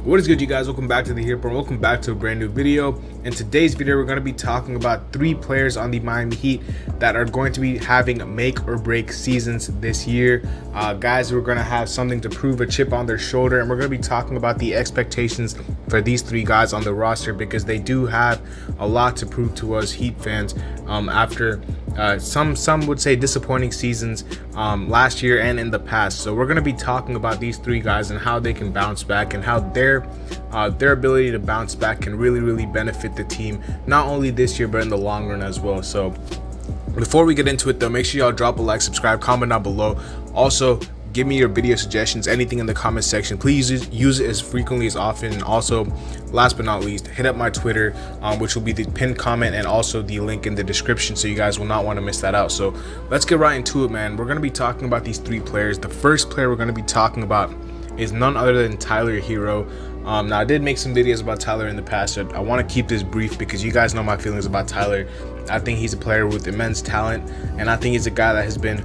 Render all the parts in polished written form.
What is good, you guys? Welcome back to the Herro. Welcome back to a brand new video. In today's video, we're going to be talking about 3 players on the Miami Heat that are going to be having make or break seasons this year. Guys who are going to have something to prove, a chip on their shoulder, and we're going to be talking about the expectations for these 3 guys on the roster because they do have a lot to prove to us Heat fans after some would say disappointing seasons last year and in the past. So we're going to be talking about these 3 guys and how they can bounce back and how their ability to bounce back can really benefit the team, not only this year but in the long run as well. So before we get into it though, make sure y'all drop a like, subscribe, comment down below. Also, give me your video suggestions, anything in the comment section. Please use it as frequently as often. And also, last but not least, hit up my Twitter, which will be the pinned comment and also the link in the description, so you guys will not want to miss that out. So let's get right into it, man. We're going to be talking about these 3 players. The first player we're going to be talking about is none other than Tyler Herro. Now, I did make some videos about Tyler in the past, so I want to keep this brief because you guys know my feelings about Tyler. I think he's a player with immense talent, and I think he's a guy that has been,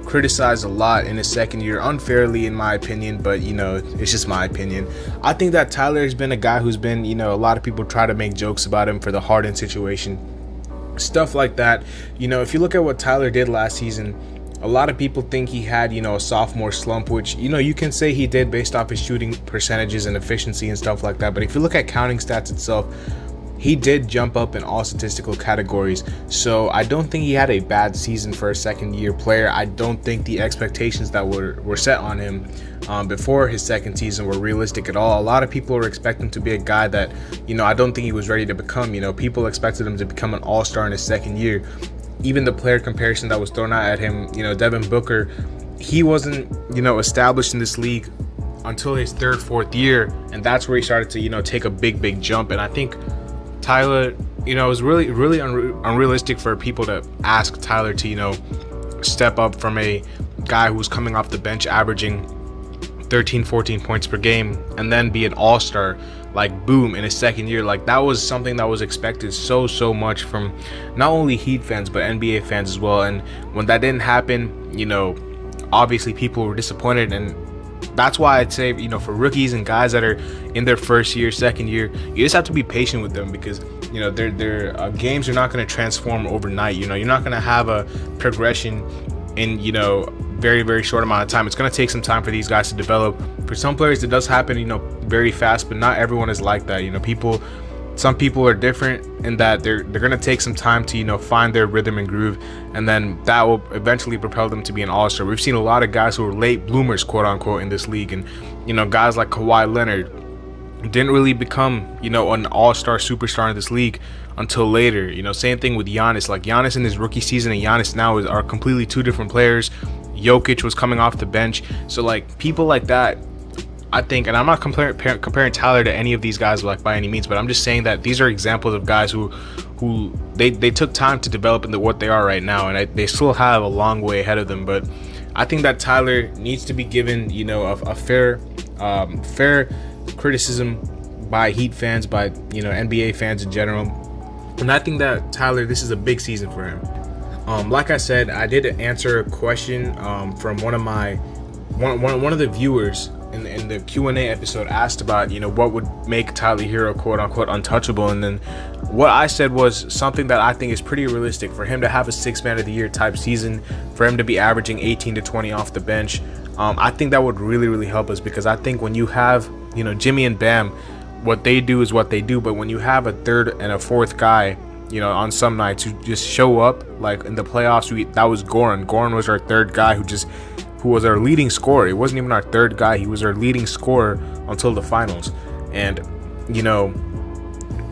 criticized a lot in his second year, unfairly in my opinion, but it's just my opinion. I think that Tyler has been a guy who's been, a lot of people try to make jokes about him for the Harden situation, stuff like that. If you look at what Tyler did last season, a lot of people think he had, a sophomore slump, which, you can say he did based off his shooting percentages and efficiency and stuff like that. But if you look at counting stats itself, he did jump up in all statistical categories. So I don't think he had a bad season for a second-year player. I don't think the expectations that were set on him before his second season were realistic at all. A lot of people were expecting to be a guy that, I don't think he was ready to become. People expected him to become an all-star in his second year. Even the player comparison that was thrown out at him, Devin Booker, he wasn't, established in this league until his 3rd, 4th year, and that's where he started to, take a big jump. And I think Tyler, it was really unrealistic for people to ask Tyler to, step up from a guy who was coming off the bench averaging 13, 14 points per game and then be an all-star, like boom, in his second year. Like, that was something that was expected so much from not only Heat fans but NBA fans as well. And when that didn't happen, obviously people were disappointed. And that's why I'd say, for rookies and guys that are in their first year, second year, you just have to be patient with them because their games are not going to transform overnight. You're not going to have a progression in very short amount of time. It's going to take some time for these guys to develop. For some players it does happen very fast, but not everyone is like that. Some people are different in that they're going to take some time to find their rhythm and groove, and then that will eventually propel them to be an all-star. We've seen a lot of guys who are late bloomers, quote unquote, in this league, and guys like Kawhi Leonard didn't really become an all-star superstar in this league until later. Same thing with Giannis. Like, Giannis in his rookie season and Giannis now are completely 2 different players. Jokic was coming off the bench. So, like, people like that, I think, and I'm not comparing Tyler to any of these guys, like, by any means, but I'm just saying that these are examples of guys who they took time to develop into what they are right now, and they still have a long way ahead of them. But I think that Tyler needs to be given a fair criticism by Heat fans, by NBA fans in general. And I think that Tyler, this is a big season for him. Like I said, I did answer a question from one of the viewers in the Q&A episode, asked about what would make Tyler Herro, quote unquote, untouchable. And then what I said was something that I think is pretty realistic for him to have a 6th man of the year type season, for him to be averaging 18 to 20 off the bench. I think that would really help us, because I think when you have Jimmy and Bam, what they do is what they do, but when you have a 3rd and a 4th guy on some nights who just show up, like in the playoffs, that was Goran. Goran was our 3rd guy who was our leading scorer. It wasn't even our 3rd guy. He was our leading scorer until the finals. And,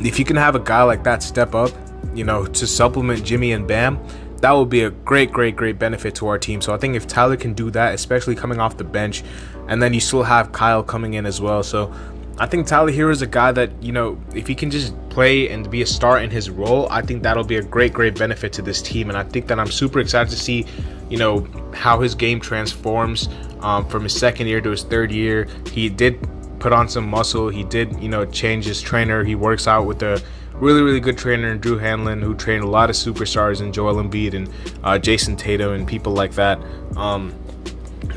if you can have a guy like that step up, to supplement Jimmy and Bam, that would be a great benefit to our team. So I think if Tyler can do that, especially coming off the bench, and then you still have Kyle coming in as well. So I think Tyler Herro is a guy that, if he can just play and be a star in his role, I think that'll be a great benefit to this team. And I think that I'm super excited to see, how his game transforms from his second year to his 3rd year. He did put on some muscle. He did, change his trainer. He works out with a really good trainer in Drew Hanlon, who trained a lot of superstars in Joel Embiid and Jason Tatum and people like that.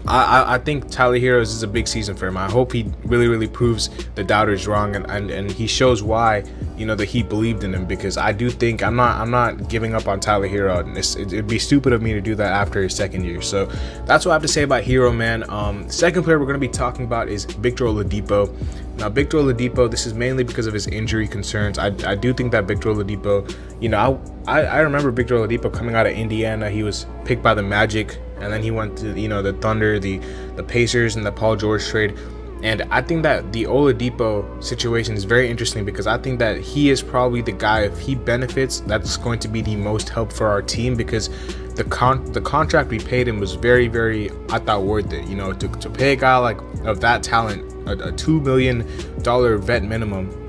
I think Tyler Heroes is a big season for him. I hope he really proves the doubters wrong, and he shows why, you know, that he believed in him, because I do think I'm not giving up on Tyler Herro. And it'd be stupid of me to do that after his second year. So that's what I have to say about Herro, man. Second player we're going to be talking about is Victor Oladipo. Now, Victor Oladipo, this is mainly because of his injury concerns. I do think that Victor Oladipo, you know, I remember Victor Oladipo coming out of Indiana. He was picked by the Magic, and then he went to, you know, the Thunder, the Pacers, and the Paul George trade. And I think that the Oladipo situation is very interesting, because I think that he is probably the guy, if he benefits, that's going to be the most help for our team, because the contract we paid him was very, I thought, worth it. You know, to pay a guy like of that talent a $2 million vet minimum,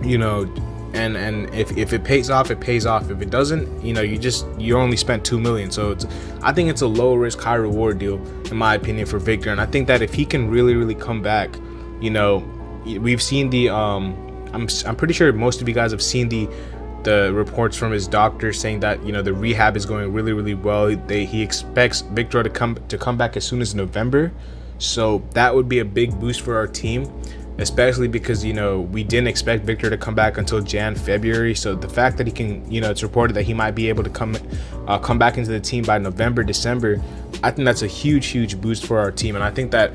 you know, and if it pays off, it pays off. If it doesn't, you know, you only spent $2 million. So I think it's a low risk, high reward deal, in my opinion, for Victor. And I think that if he can really come back, you know, we've seen the I'm pretty sure most of you guys have seen the reports from his doctor saying that, you know, the rehab is going really well. He expects Victor to come back as soon as November. So that would be a big boost for our team, especially because, you know, we didn't expect Victor to come back until February. So the fact that he can, you know, it's reported that he might be able to come back into the team by November, December. I think that's a huge boost for our team. And I think that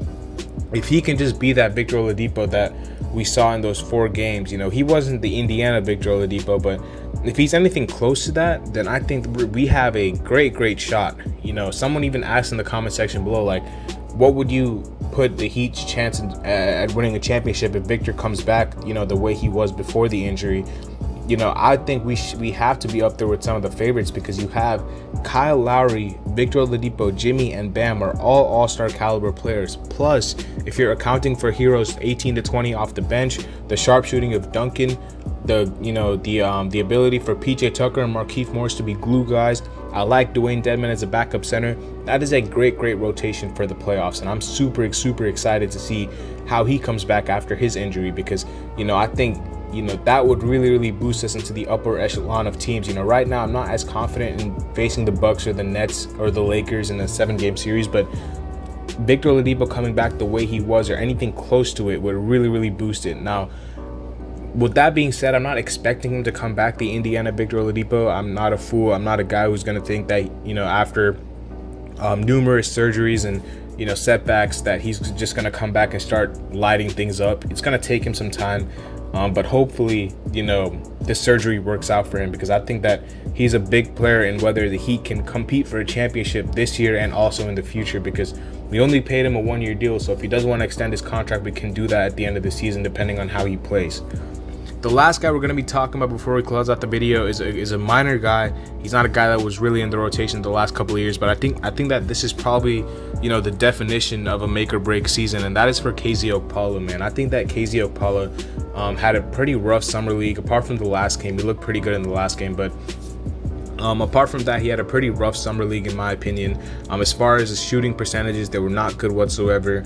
if he can just be that Victor Oladipo that we saw in those 4 games, you know, he wasn't the Indiana Victor Oladipo, but if he's anything close to that, then I think we have a great shot. You know, someone even asked in the comment section below, like, what would you put the Heat's chance at winning a championship if Victor comes back, you know, the way he was before the injury? You know, I think we have to be up there with some of the favorites, because you have Kyle Lowry, Victor Oladipo, Jimmy, and Bam are all all-star caliber players. Plus, if you're accounting for Herro's 18 to 20 off the bench, the sharpshooting of Duncan, the ability for PJ Tucker and Markieff Morris to be glue guys. I like Dwayne Dedmon as a backup center. That is a great rotation for the playoffs, and I'm super excited to see how he comes back after his injury, because, you know, I think, you know, that would really boost us into the upper echelon of teams. You know, right now I'm not as confident in facing the Bucks or the Nets or the Lakers in a 7-game series, but Victor Oladipo coming back the way he was, or anything close to it, would really boost it. Now, with that being said, I'm not expecting him to come back the Indiana Victor Oladipo. I'm not a fool. I'm not a guy who's going to think that, you know, after numerous surgeries and, you know, setbacks, that he's just going to come back and start lighting things up. It's going to take him some time, but hopefully, you know, this surgery works out for him, because I think that he's a big player in whether the Heat can compete for a championship this year and also in the future, because we only paid him a 1-year deal. So if he does want to extend his contract, we can do that at the end of the season, depending on how he plays. The last guy we're going to be talking about before we close out the video is a minor guy. He's not a guy that was really in the rotation the last couple of years, but I think that this is probably, you know, the definition of a make or break season, and that is for KZ Okpala, man. I think that KZ Okpala had a pretty rough summer league. Apart from the last game, he looked pretty good in the last game, but apart from that, he had a pretty rough summer league, in my opinion. As far as his shooting percentages, they were not good whatsoever.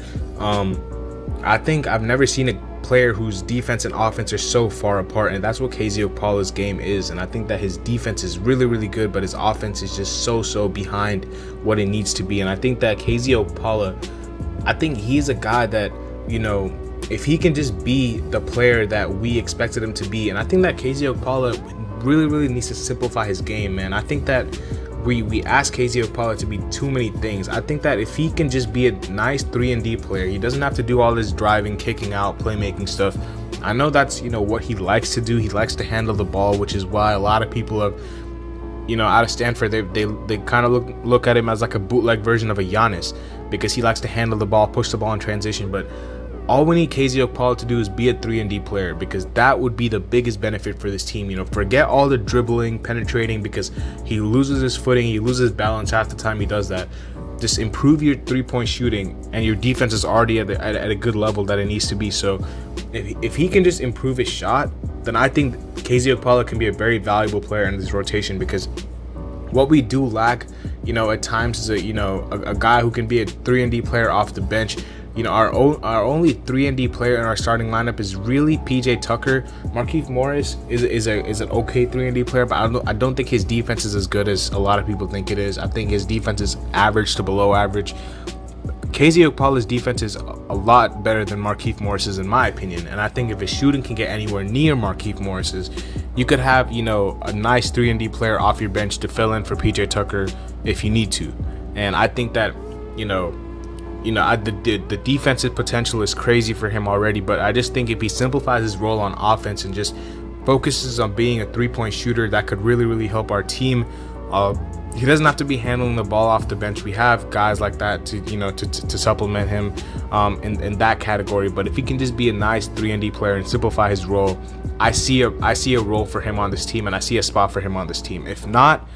I think I've never seen a player whose defense and offense are so far apart, and that's what KZ Okpala's game is. And I think that his defense is really good, but his offense is just so behind what it needs to be. And I think that KZ Okpala, I think he's a guy that, you know, if he can just be the player that we expected him to be, and I think that KZ Okpala really needs to simplify his game, man. I think that we ask KZ Okpala to be too many things. I think that if he can just be a nice 3-and-D player, he doesn't have to do all this driving, kicking out, playmaking stuff. I know that's, you know, what he likes to do. He likes to handle the ball, which is why a lot of people have, you know, out of Stanford, they kind of look at him as like a bootleg version of a Giannis, because he likes to handle the ball, push the ball in transition. But all we need KZ Okpala to do is be a 3-and-D player, because that would be the biggest benefit for this team. You know, forget all the dribbling, penetrating, because he loses his footing, he loses balance half the time he does that. Just improve your 3-point shooting, and your defense is already at a good level that it needs to be. So if he can just improve his shot, then I think KZ Okpala can be a very valuable player in this rotation, because what we do lack, you know, at times is a guy who can be a 3-and-D player off the bench. You know, our only 3-and-D player in our starting lineup is really PJ Tucker. Markieff Morris is an okay 3-and-D player, but I don't think his defense is as good as a lot of people think it is. I think his defense is average to below average. KZ Okpala's defense is a lot better than Markieff Morris's, in my opinion. And I think if his shooting can get anywhere near Markieff Morris's, you could have, you know, a nice 3-and-D player off your bench to fill in for PJ Tucker if you need to. And I think that, the defensive potential is crazy for him already, but I just think if he simplifies his role on offense and just focuses on being a 3-point shooter, that could really, really help our team. He doesn't have to be handling the ball off the bench. We have guys like that to supplement him in that category. But if he can just be a nice 3-and-D player and simplify his role, I see a role for him on this team, and I see a spot for him on this team. If not,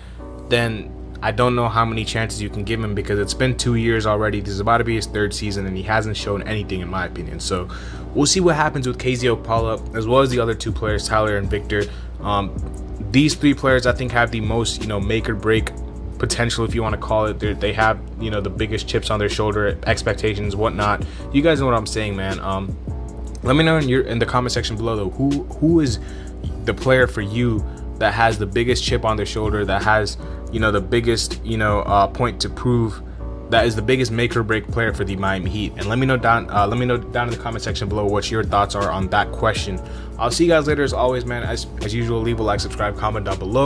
then I don't know how many chances you can give him, because it's been 2 years already. This is about to be his 3rd season, and he hasn't shown anything, in my opinion. So we'll see what happens with KZ Okpala, as well as the other 2 players, Tyler and Victor. These 3 players, I think, have the most, make or break potential, if you want to call it. They have, the biggest chips on their shoulder, expectations, whatnot. You guys know what I'm saying, man. Let me know in the comment section below, though, who is the player for you that has the biggest chip on their shoulder, that has, the biggest, point to prove, that is the biggest make or break player for the Miami Heat. And let me know down in the comment section below what your thoughts are on that question. I'll see you guys later. As always, man, as usual, leave a like, subscribe, comment down below.